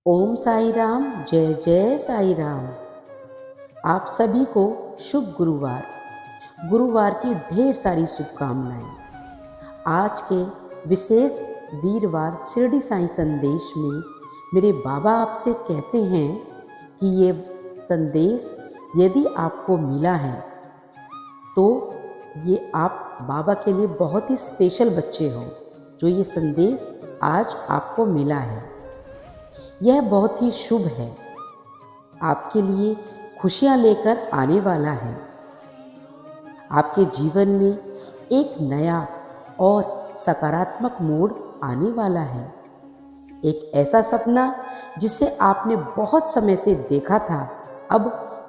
ओम साई राम। जय जय साई राम। आप सभी को शुभ गुरुवार की ढेर सारी शुभकामनाएं। आज के विशेष वीरवार शिरडी साई संदेश में मेरे बाबा आपसे कहते हैं कि ये संदेश यदि आपको मिला है तो ये आप बाबा के लिए बहुत ही स्पेशल बच्चे हो जो ये संदेश आज आपको मिला है। यह बहुत ही शुभ है, आपके लिए खुशियां लेकर आने वाला है। आपके जीवन में एक नया और सकारात्मक मोड़ आने वाला है। एक ऐसा सपना जिसे आपने बहुत समय से देखा था अब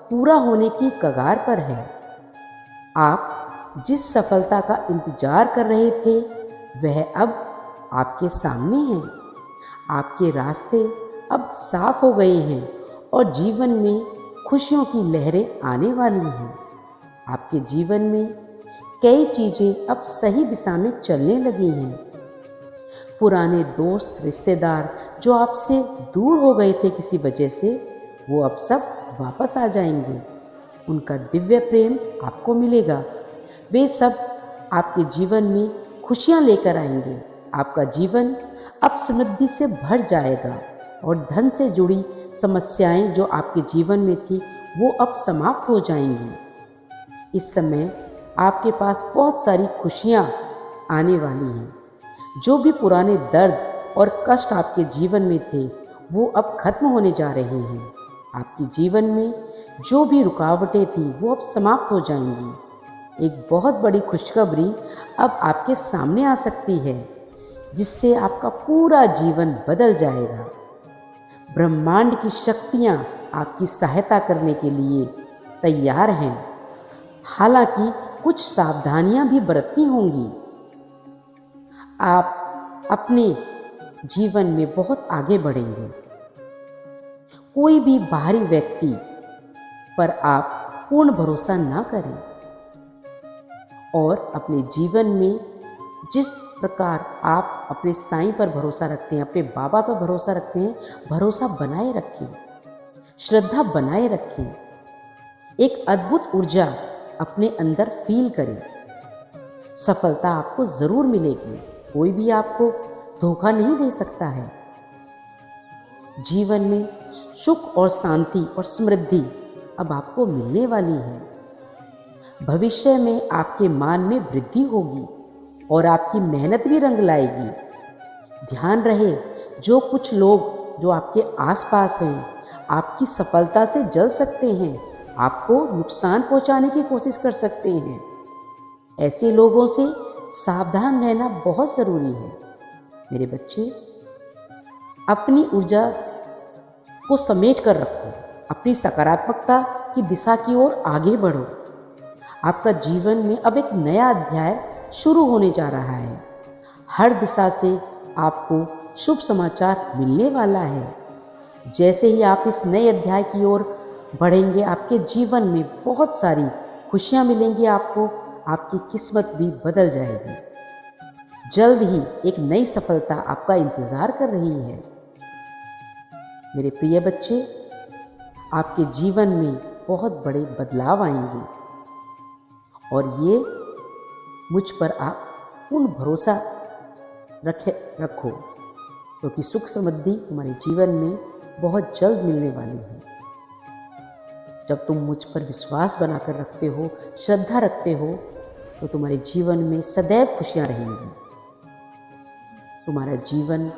पूरा होने की कगार पर है। आप जिस सफलता का इंतजार कर रहे थे वह अब आपके सामने है। आपके रास्ते अब साफ हो गए हैं और जीवन में खुशियों की लहरें आने वाली हैं। आपके जीवन में कई चीज़ें अब सही दिशा में चलने लगी हैं। पुराने दोस्त रिश्तेदार जो आपसे दूर हो गए थे किसी वजह से, वो अब सब वापस आ जाएंगे। उनका दिव्य प्रेम आपको मिलेगा। वे सब आपके जीवन में खुशियां लेकर आएंगे। आपका जीवन अब समृद्धि से भर जाएगा और धन से जुड़ी समस्याएं जो आपके जीवन में थी वो अब समाप्त हो जाएंगी। इस समय आपके पास बहुत सारी खुशियां आने वाली हैं। जो भी पुराने दर्द और कष्ट आपके जीवन में थे वो अब खत्म होने जा रहे हैं। आपके जीवन में जो भी रुकावटें थी वो अब समाप्त हो जाएंगी। एक बहुत बड़ी खुशखबरी अब आपके सामने आ सकती है जिससे आपका पूरा जीवन बदल जाएगा। ब्रह्मांड की शक्तियां आपकी सहायता करने के लिए तैयार हैं। हालांकि कुछ सावधानियां भी बरतनी होंगी। आप अपने जीवन में बहुत आगे बढ़ेंगे। कोई भी बाहरी व्यक्ति पर आप पूर्ण भरोसा ना करें और अपने जीवन में जिस प्रकार आप अपने साईं पर भरोसा रखते हैं, अपने बाबा पर भरोसा रखते हैं, भरोसा बनाए रखें, श्रद्धा बनाए रखें। एक अद्भुत ऊर्जा अपने अंदर फील करें। सफलता आपको जरूर मिलेगी। कोई भी आपको धोखा नहीं दे सकता है। जीवन में सुख और शांति और समृद्धि अब आपको मिलने वाली है। भविष्य में आपके मान में वृद्धि होगी और आपकी मेहनत भी रंग लाएगी। ध्यान रहे, जो कुछ लोग जो आपके आसपास हैं आपकी सफलता से जल सकते हैं, आपको नुकसान पहुंचाने की कोशिश कर सकते हैं। ऐसे लोगों से सावधान रहना बहुत ज़रूरी है। मेरे बच्चे, अपनी ऊर्जा को समेट कर रखो। अपनी सकारात्मकता की दिशा की ओर आगे बढ़ो। आपका जीवन में अब एक नया अध्याय शुरू होने जा रहा है। हर दिशा से आपको शुभ समाचार मिलने वाला है। जैसे ही आप इस नए अध्याय की ओर बढ़ेंगे, आपके जीवन में बहुत सारी खुशियां मिलेंगी। आपको आपकी किस्मत भी बदल जाएगी। जल्द ही एक नई सफलता आपका इंतजार कर रही है। मेरे प्रिय बच्चे, आपके जीवन में बहुत बड़े बदलाव आएंगे और ये मुझ पर आप पूर्ण भरोसा रखो, क्योंकि सुख समृद्धि तुम्हारे जीवन में बहुत जल्द मिलने वाली है। जब तुम मुझ पर विश्वास बनाकर रखते हो, श्रद्धा रखते हो, तो तुम्हारे जीवन में सदैव खुशियां रहेंगी। तुम्हारा जीवन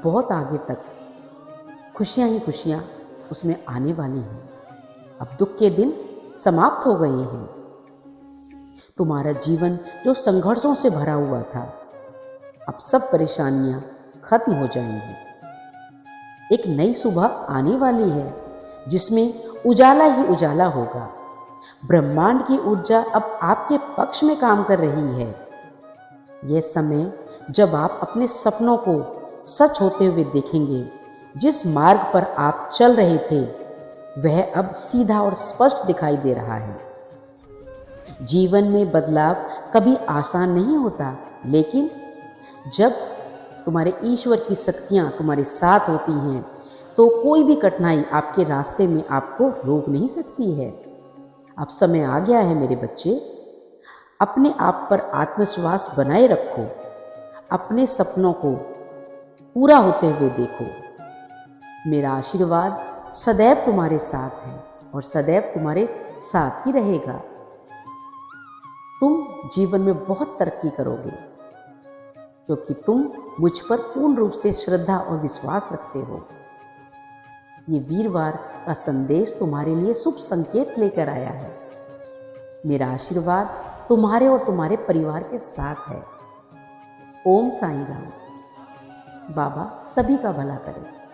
बहुत आगे तक खुशियां ही खुशियां उसमें आने वाली हैं। अब दुख के दिन समाप्त हो गए हैं। तुम्हारा जीवन जो संघर्षों से भरा हुआ था, अब सब परेशानियां खत्म हो जाएंगी। एक नई सुबह आने वाली है जिसमें उजाला ही उजाला होगा। ब्रह्मांड की ऊर्जा अब आपके पक्ष में काम कर रही है। यह समय जब आप अपने सपनों को सच होते हुए देखेंगे। जिस मार्ग पर आप चल रहे थे वह अब सीधा और स्पष्ट दिखाई दे रहा है। जीवन में बदलाव कभी आसान नहीं होता, लेकिन जब तुम्हारे ईश्वर की शक्तियां तुम्हारे साथ होती हैं तो कोई भी कठिनाई आपके रास्ते में आपको रोक नहीं सकती है। अब समय आ गया है मेरे बच्चे, अपने आप पर आत्मविश्वास बनाए रखो, अपने सपनों को पूरा होते हुए देखो। मेरा आशीर्वाद सदैव तुम्हारे साथ है और सदैव तुम्हारे साथ ही रहेगा। तुम जीवन में बहुत तरक्की करोगे क्योंकि तुम मुझ पर पूर्ण रूप से श्रद्धा और विश्वास रखते हो। ये वीरवार का संदेश तुम्हारे लिए शुभ संकेत लेकर आया है। मेरा आशीर्वाद तुम्हारे और तुम्हारे परिवार के साथ है। ओम साईं राम। बाबा सभी का भला करे।